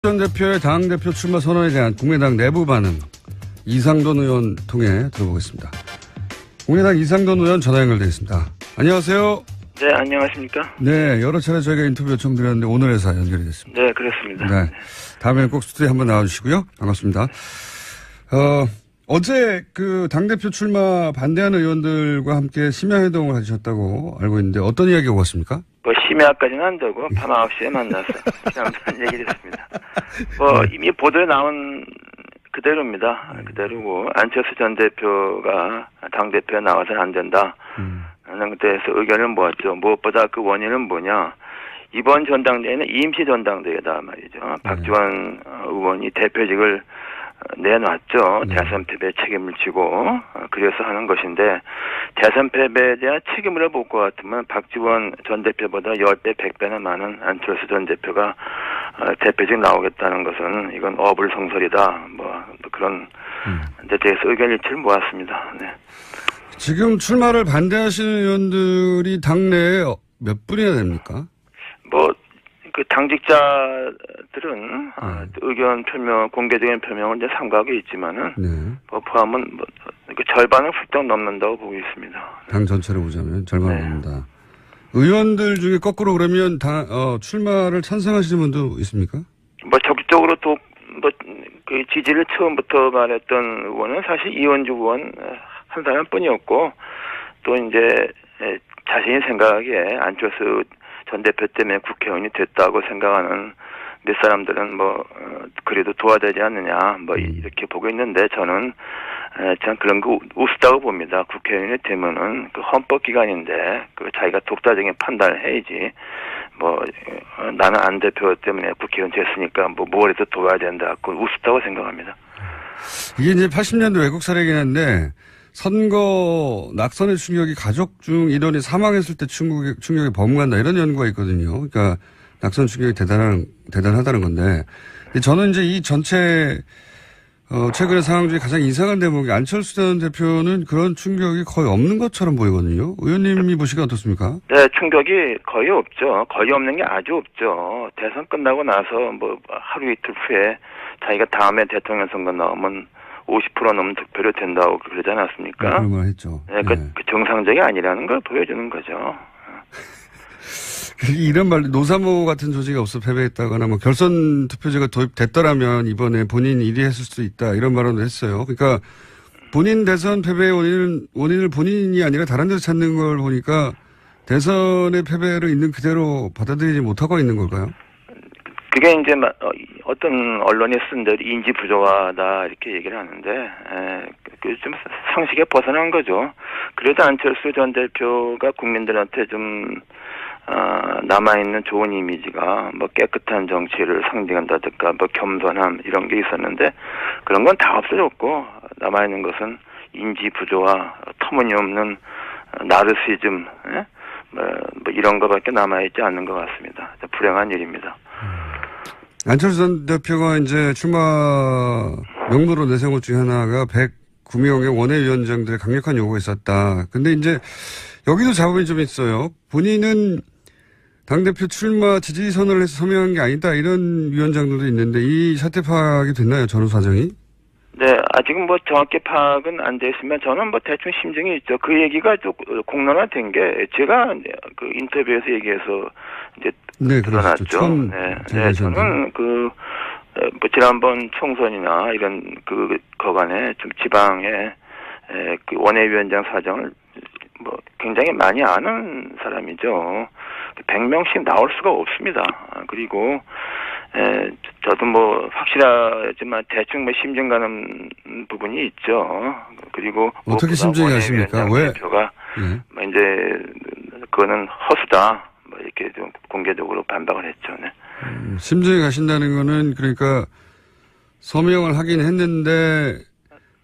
전 대표의 당대표 출마 선언에 대한 국민의당 내부 반응 이상돈 의원 통해 들어보겠습니다. 국민의당 이상돈 의원 전화 연결되어 있습니다. 안녕하세요. 네, 안녕하십니까? 네, 여러 차례 저희가 인터뷰 요청드렸는데 오늘 회사 연결이 됐습니다. 네, 그렇습니다. 네, 다음에는 꼭 스튜디오에 한번 나와주시고요. 반갑습니다. 어제 그 당대표 출마 반대하는 의원들과 함께 심야회동을 하셨다고 알고 있는데 어떤 이야기가 오갔습니까? 뭐 심야까지는 안 되고 밤 9시에 만나서 그냥 그런 얘기를 했습니다. 이미 보도에 나온 그대로입니다. 그대로고 안철수 전 대표가 당대표에 나와서는 안 된다. 하는 데에서 의견을 모았죠. 무엇보다 그 원인은 뭐냐. 이번 전당대회는 임시 전당대회다 말이죠. 박지원 의원이 대표직을 내놨죠. 대선 패배 책임을 지고 그래서 하는 것인데 대선 패배에 대한 책임을 볼 것 같으면 박지원 전 대표보다 10배, 100배나 많은 안철수 전 대표가 대표직 나오겠다는 것은 이건 어불성설이다. 그런 데 대해서 의견 일치를 모았습니다. 네. 지금 출마를 반대하시는 의원들이 당내에 몇 분이나 됩니까? 그 당직자들은 의견 표명, 공개적인 표명을 이제 삼가하고 있지만은 포함은 그 절반을 훌쩍 넘는다고 보고 있습니다. 당 전체를 보자면 절반을 넘는다. 의원들 중에 거꾸로 그러면 출마를 찬성하시는 분도 있습니까? 적극적으로 그 지지를 처음부터 말했던 의원은 사실 이원주 의원 한 사람뿐이었고 또 이제 자신이 생각하기에 안철수 전 대표 때문에 국회의원이 됐다고 생각하는 몇 사람들은 그래도 도와되지 않느냐 이렇게 보고 있는데 저는 참 그런 거 우습다고 봅니다. 국회의원이 되면은 그 헌법기관인데 그 자기가 독자적인 판단을 해야지 나는 안 대표 때문에 국회의원 됐으니까 뭘 해도 도와야 된다. 그건 우습다고 생각합니다. 이게 이제 80년대 외국 사례긴 한데 선거 낙선의 충격이 가족 중 일원이 사망했을 때 충격이 범간다 이런 연구가 있거든요. 그러니까 낙선 충격이 대단하다는 건데 저는 이제 이 전체 최근의 상황 중에 가장 이상한 대목이 안철수 전 대표는 그런 충격이 거의 없는 것처럼 보이거든요. 의원님이 보시기에 어떻습니까? 네, 충격이 거의 없죠. 거의 없는 게 아주 없죠. 대선 끝나고 나서 하루 이틀 후에 자기가 다음에 대통령 선거 나오면 50% 넘는 득표를 된다고 그러지 않았습니까? 그런 말 했죠. 네, 그 정상적이 아니라는 걸 보여주는 거죠. 이런 말, 노사모 같은 조직이 없어 패배했다거나 결선 투표제가 도입됐더라면 이번에 본인이 1위 했을 수도 있다 이런 발언을 했어요. 그러니까 본인 대선 패배의 원인을 본인이 아니라 다른 데서 찾는 걸 보니까 대선의 패배를 있는 그대로 받아들이지 못하고 있는 걸까요? 그게 이제 어떤 언론이 쓴 대로 인지 부조하다 이렇게 얘기를 하는데 좀 상식에 벗어난 거죠. 그래도 안철수 전 대표가 국민들한테 좀 남아있는 좋은 이미지가 깨끗한 정치를 상징한다든가 겸손함 이런 게 있었는데 그런 건 다 없어졌고 남아있는 것은 인지 부조와 터무니없는 나르시즘 이런 거밖에 남아있지 않는 것 같습니다. 불행한 일입니다. 안철수 전 대표가 이제 출마 명부로 내세운 것 중에 하나가 109명의 원외위원장들의 강력한 요구가 있었다. 근데 이제 여기도 잡음이 좀 있어요. 본인은 당대표 출마 지지 선언을 해서 서명한 게 아니다. 이런 위원장들도 있는데 이 사태 파악이 됐나요? 전후 사정이? 네, 아직은 정확히 파악은 안 됐으면 저는 대충 심증이 있죠. 그 얘기가 좀 공론화된 게 제가 그 인터뷰에서 얘기해서 이제 드러났죠. 저는 지난번 총선이나 이런 거간에 좀 지방의 그 원외위원장 사정을 굉장히 많이 아는 사람이죠. 100명씩 나올 수가 없습니다. 그리고 저도 확실하지만 대충 심증 가는 부분이 있죠. 그리고 어떻게 심증이 가십니까? 왜? 대표가 이제 그거는 허수다. 이렇게 좀 공개적으로 반박을 했죠. 네. 심증이 가신다는 거는 그러니까 서명을 하긴 했는데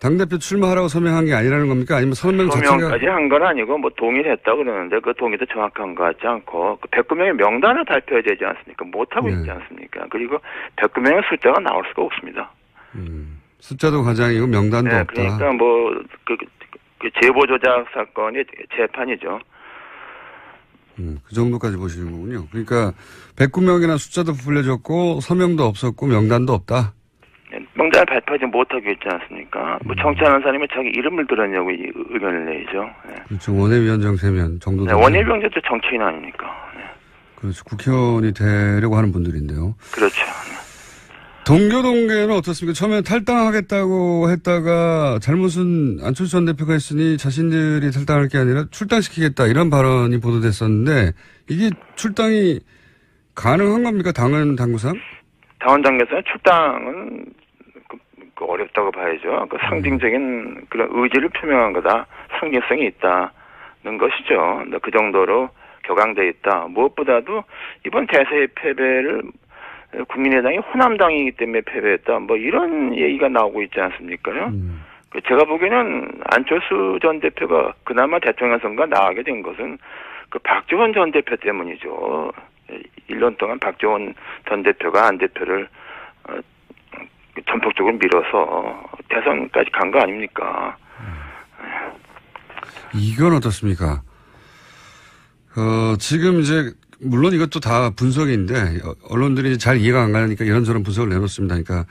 당대표 출마하라고 서명한 게 아니라는 겁니까? 아니면 서명까지 한 건 아니고 동의를 했다고 그러는데 그 동의도 정확한 것 같지 않고 109명의 명단을 발표해야 되지 않습니까? 못하고 있지 않습니까? 그리고 109명의 숫자가 나올 수가 없습니다. 숫자도 과장이고 명단도 없다. 그러니까 그 제보 조작 사건이 재판이죠. 그 정도까지 보시는 거군요. 그러니까 109명이나 숫자도 불려졌고 서명도 없었고 명단도 없다. 명단을 발표하지 못하고 있지 않습니까? 뭐 정치하는 사람이 자기 이름을 들었냐고 의견을 내죠. 네. 그렇죠. 원외위원장 3명 정도. 네, 원외위원장도 정치인 아닙니까? 네. 그렇죠. 국회의원이 되려고 하는 분들인데요. 그렇죠. 동교동계는 어떻습니까? 처음에 탈당하겠다고 했다가 잘못은 안철수 전 대표가 했으니 자신들이 탈당할 게 아니라 출당시키겠다 이런 발언이 보도됐었는데 이게 출당이 가능한 겁니까? 당구상? 당원 당규상 출당은 어렵다고 봐야죠. 그 상징적인 그런 의지를 표명한 거다. 상징성이 있다는 것이죠. 그 정도로 격앙돼 있다. 무엇보다도 이번 대세의 패배를 국민의당이 호남당이기 때문에 패배했다. 뭐 이런 얘기가 나오고 있지 않습니까요? 제가 보기에는 안철수 전 대표가 그나마 대통령 선거 나가게 된 것은 그 박지원 전 대표 때문이죠. 1년 동안 박지원 전 대표가 안 대표를 전폭적으로 밀어서 대선까지 간 거 아닙니까? 이건 어떻습니까? 지금 이제 물론 이것도 다 분석인데 언론들이 잘 이해가 안 가니까 이런저런 분석을 내놓습니다. 그러니까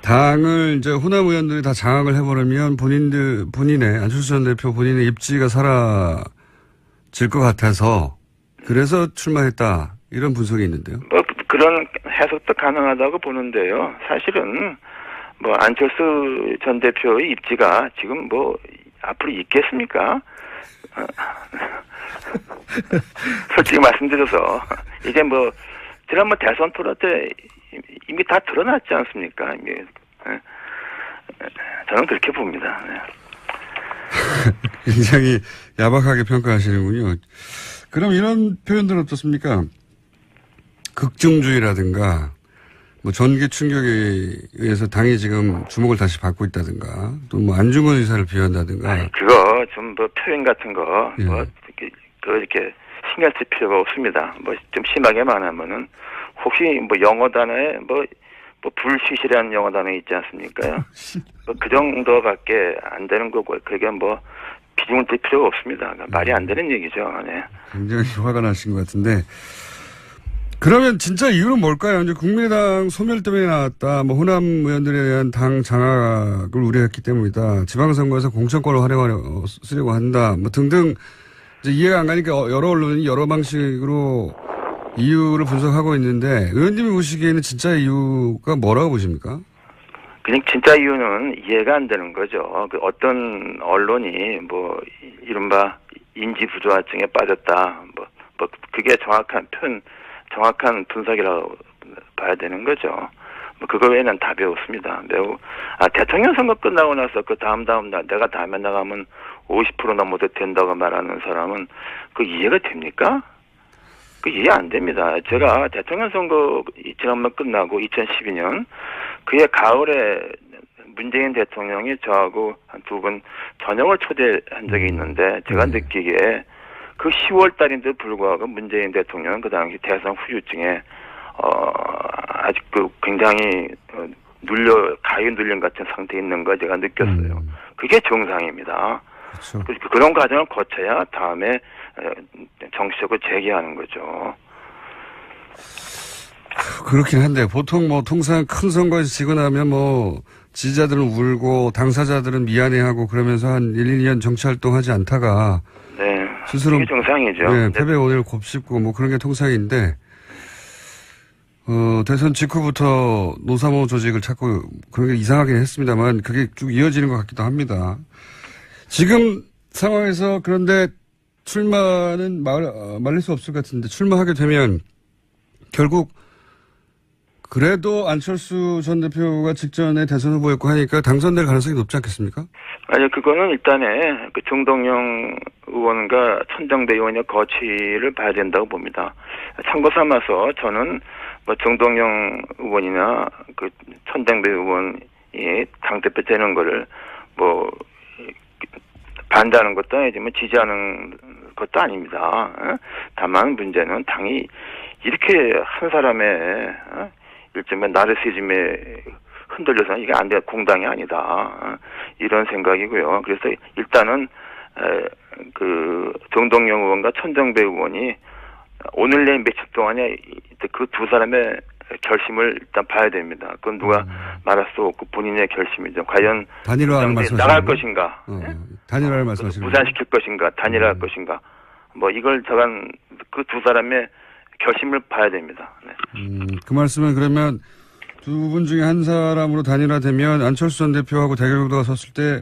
당을 이제 호남 의원들이 다 장악을 해버리면 본인의 안철수 전 대표 본인의 입지가 사라질 것 같아서 그래서 출마했다 이런 분석이 있는데요. 뭐 그런 해석도 가능하다고 보는데요. 사실은 뭐 안철수 전 대표의 입지가 지금 뭐 앞으로 있겠습니까? 솔직히 말씀드려서 이제 뭐 지난번 대선 토론 때 이미 다 드러났지 않습니까? 이미. 저는 그렇게 봅니다. 굉장히 야박하게 평가하시는군요. 그럼 이런 표현들은 어떻습니까? 극중주의라든가 뭐 전기 충격에 의해서 당이 지금 주목을 다시 받고 있다든가 또 뭐 안중근 의사를 비유한다든가. 아니, 그거 좀 뭐 표현 같은 거 예. 뭐 이렇게 신경 쓸 필요가 없습니다. 뭐 좀 심하게 말하면은 혹시 뭐 영어 단어에 뭐 불시시라는 영어 단어 있지 않습니까요? 뭐 그 정도밖에 안 되는 거고 그게 뭐 비중을 들 필요가 없습니다. 그러니까 말이 안 되는 얘기죠. 네. 굉장히 화가 나신 것 같은데. 그러면 진짜 이유는 뭘까요? 이제 국민의당 소멸 때문에 나왔다. 뭐 호남 의원들에 대한 당 장악을 우려했기 때문이다. 지방선거에서 공천권을 쓰려고 한다. 뭐 등등 이제 이해가 안 가니까 여러 언론이 여러 방식으로 이유를 분석하고 있는데 의원님이 보시기에는 진짜 이유가 뭐라고 보십니까? 그냥 진짜 이유는 이해가 안 되는 거죠. 그 어떤 언론이 뭐 이른바 인지 부조화증에 빠졌다. 뭐 그게 정확한 분석이라고 봐야 되는 거죠. 뭐 그거 외에는 답이 없습니다. 대통령 선거 끝나고 나서 그 다음 날 내가 다음에 나가면 50% 넘어도 된다고 말하는 사람은 그 이해가 됩니까? 그 이해 안 됩니다. 제가 대통령 선거 지난번 끝나고 2012년 그해 가을에 문재인 대통령이 저하고 한 2번 저녁을 초대한 적이 있는데 제가 느끼기에 그 10월 달인데도 불구하고 문재인 대통령은 그 당시 대선 후유증에 아직 그 굉장히 가위 눌린 같은 상태에 있는 거 제가 느꼈어요. 그게 정상입니다. 그렇죠. 그런 과정을 거쳐야 다음에 정치적으로 재개하는 거죠. 그렇긴 한데 보통 뭐 통상 큰 선거에서 지고 나면 뭐 지지자들은 울고 당사자들은 미안해하고 그러면서 한 1, 2년 정치활동하지 않다가 네, 스스로 그게 정상이죠. 네, 패배 원인을 곱씹고 뭐 그런 게 통상인데 대선 직후부터 노사모 조직을 찾고 그런 게 이상하긴 했습니다만 그게 쭉 이어지는 것 같기도 합니다. 지금 상황에서 그런데 출마는 말릴 수 없을 것 같은데 출마하게 되면 결국 그래도 안철수 전 대표가 직전에 대선 후보였고 하니까 당선될 가능성이 높지 않겠습니까? 아니, 그거는 일단은 그 정동영 의원과 천정배 의원의 거취를 봐야 된다고 봅니다. 참고 삼아서 저는 뭐 정동영 의원이나 그 천정배 의원이 당대표 되는 거를 뭐 반대하는 것도 아니지만 지지하는 것도 아닙니다. 다만 문제는 당이 이렇게 한 사람의 일종의 나르시즘에 흔들려서는 이게 안 돼, 공당이 아니다. 이런 생각이고요. 그래서 일단은 그 정동영 의원과 천정배 의원이 오늘 내일 며칠 동안에 그 두 사람의 결심을 일단 봐야 됩니다. 그건 누가 말할 수 없고 본인의 결심이죠. 과연 단일화를 말씀하시는 나갈 것인가, 단일화를 말씀하시는 무산시킬 것인가, 단일화할 것인가, 뭐 이걸 저간 그 두 사람의 결심을 봐야 됩니다. 네. 그 말씀은 그러면 두 분 중에 한 사람으로 단일화되면 안철수 전 대표하고 대결구도가 섰을 때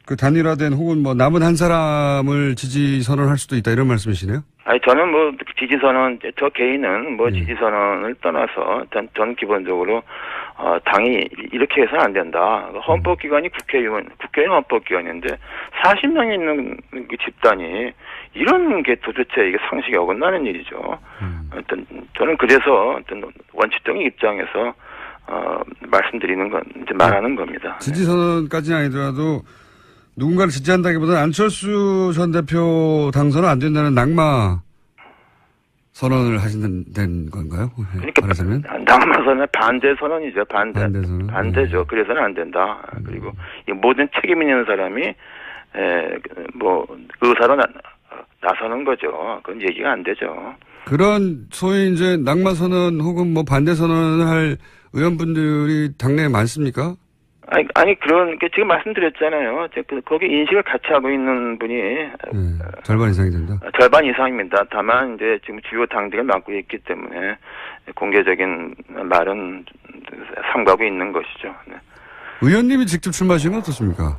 그 단일화된 혹은 뭐 남은 한 사람을 지지 선언할 수도 있다 이런 말씀이시네요? 아니 저는 뭐 지지 선언 저 개인은 뭐 지지 선언을 떠나서 일단 저는 기본적으로 당이 이렇게 해서는 안 된다. 헌법기관이 국회의원 헌법기관인데 40명이 있는 그 집단이 이런 게 도대체 이게 상식에 어긋나는 일이죠. 일단 저는 그래서 어떤 원칙적인 입장에서 말씀드리는 건 이제 말하는 겁니다. 지지 선언까지는 아니더라도 누군가를 지지한다기보다는 안철수 전 대표 당선은 안 된다는 낙마 선언을 하신다는 건가요? 그러니까 말하자면? 낙마 선언 반대 선언이죠. 반대죠. 그래서는 안 된다. 그리고 이 모든 책임 있는 사람이 뭐 의사로 나서는 거죠. 그건 얘기가 안 되죠. 그런 소위 이제 낙마 선언 혹은 뭐 반대 선언을 할 의원분들이 당내에 많습니까? 아니 그런 게 지금 말씀드렸잖아요. 거기 인식을 같이 하고 있는 분이 절반 이상이 된다. 절반 이상입니다. 다만 이제 지금 주요 당들을 맡고 있기 때문에 공개적인 말은 삼가고 있는 것이죠. 네. 의원님이 직접 출마하시는 건 어떻습니까?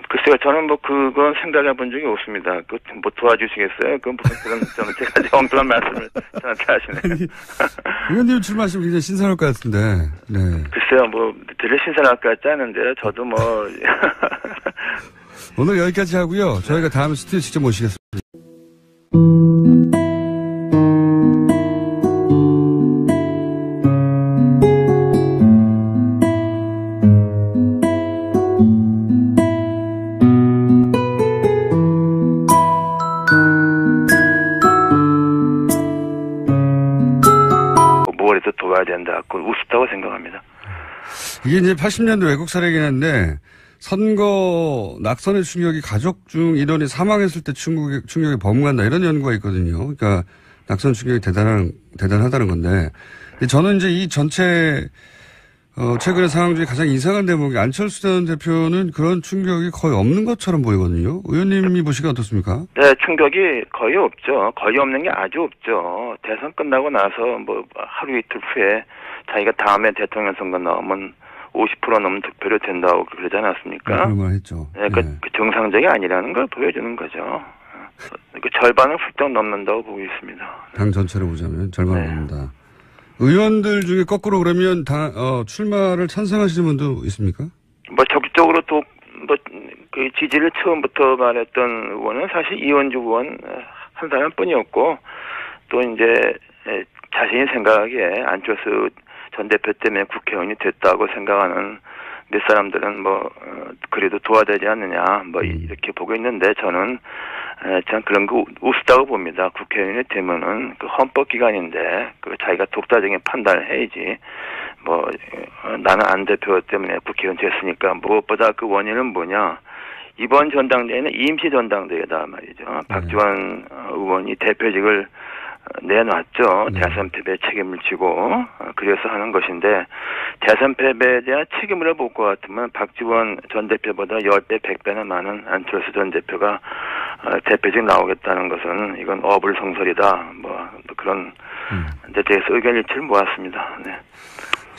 글쎄요, 저는 뭐 그건 생각해 본 적이 없습니다. 그 뭐 도와주시겠어요? 그건 무슨 그런 저는 제가 엉뚱한 말씀을 저한테 하시네요. 의원님 출마하시면 굉장히 신선할 것 같은데. 네. 글쎄요, 뭐 되게 신선할 것 같지 않은데 저도 뭐 오늘 여기까지 하고요. 저희가 다음 스튜디오 직접 모시겠습니다. 된다. 그건 우습다고 생각합니다. 이게 이제 80년대 외국 사례이긴 한데 선거 낙선의 충격이 가족 중 일원이 사망했을 때 충격이 범간다 이런 연구가 있거든요. 그러니까 낙선 충격이 대단하다는 건데 저는 이제 이 전체 최근의 상황 중에 가장 이상한 대목이 안철수 전 대표는 그런 충격이 거의 없는 것처럼 보이거든요. 의원님이 보시기에 어떻습니까? 네, 충격이 거의 없죠. 거의 없는 게 아주 없죠. 대선 끝나고 나서 뭐 하루 이틀 후에 자기가 다음에 대통령 선거 나오면 50% 넘는 득표를 된다고 그러지 않았습니까? 그런 말 했죠. 네, 그 정상적이 아니라는 걸 보여주는 거죠. 그 절반을 훌쩍 넘는다고 보고 있습니다. 당 전체를 보자면 절반을 넘는다. 의원들 중에 거꾸로 그러면 출마를 찬성하시는 분도 있습니까? 뭐 적극적으로 또 뭐 그 지지를 처음부터 말했던 의원은 사실 이원주 의원 한 사람뿐이었고 또 이제 자신이 생각하기에 안철수 전 대표 때문에 국회의원이 됐다고 생각하는 몇 사람들은 뭐 그래도 도와되지 않느냐 뭐 이렇게 보고 있는데 저는 참 그런 거 우습다고 봅니다. 국회의원이 되면은 그 헌법기관인데 그 자기가 독자적인 판단을 해야지 뭐 나는 안 대표 때문에 국회의원 됐으니까 무엇보다 그 원인은 뭐냐 이번 전당대회는 임시 전당대회다 말이죠. 박지원 의원이 대표직을 내놨죠. 대선 패배 책임을 지고 그래서 하는 것인데 대선 패배에 대한 책임을 볼 것 같으면 박지원 전 대표보다 10배, 100배나 많은 안철수 전 대표가 대표직 나오겠다는 것은 이건 어불성설이다. 뭐 그런 데 대해서 의견 일치를 모았습니다. 네.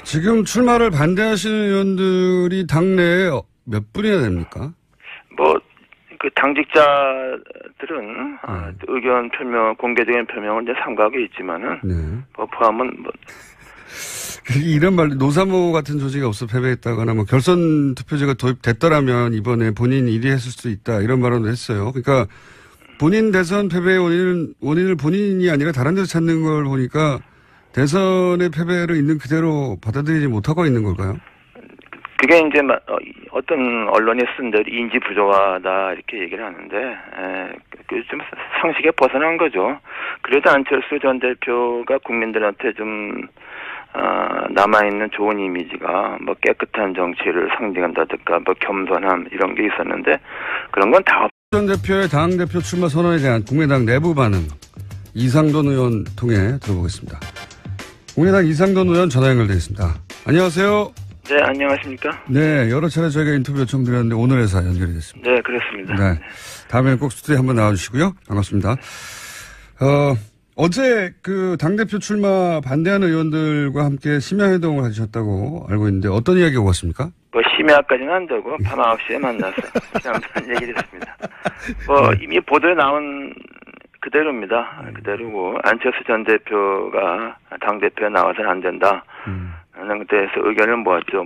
지금 출마를 반대하시는 의원들이 당내에 몇 분이나 됩니까? 뭐 그 당직자들은 의견 표명, 공개적인 표명을 이제 삼가하고 있지만은 뭐 포함은 뭐 이런 말 노사모 같은 조직이 없어 패배했다거나 뭐 결선 투표제가 도입됐더라면 이번에 본인이 1위 했을 수도 있다 이런 발언도 했어요. 그러니까 본인 대선 패배의 원인을 본인이 아니라 다른 데서 찾는 걸 보니까 대선의 패배를 있는 그대로 받아들이지 못하고 있는 걸까요? 그게 이제 어떤 언론이 쓴 대로 인지 부조하다 이렇게 얘기를 하는데 좀 상식에 벗어난 거죠. 그래도 안철수 전 대표가 국민들한테 좀 남아있는 좋은 이미지가 뭐 깨끗한 정치를 상징한다든가 뭐 겸손함 이런 게 있었는데 그런 건 다 전 대표의 당대표 출마 선언에 대한 국민의당 내부 반응 이상돈 의원 통해 들어보겠습니다. 국민의당 이상돈 의원 전화 연결되어 있습니다. 안녕하세요. 네, 안녕하십니까? 네, 여러 차례 저희가 인터뷰 요청드렸는데 오늘에서 연결이 됐습니다. 네, 그렇습니다. 네. 다음에는 꼭 스튜디오에 한번 나와주시고요. 반갑습니다. 어제 그 당대표 출마 반대하는 의원들과 함께 심야회동을 하셨다고 알고 있는데 어떤 이야기가 오갔습니까? 뭐 심야까지는 안 되고 밤 9시에 만나서 지난번 얘기를 했습니다. 뭐 이미 보도에 나온 그대로입니다. 그대로고 안철수 전 대표가 당대표에 나와서는 안 된다. 하는 데에서 의견을 모았죠.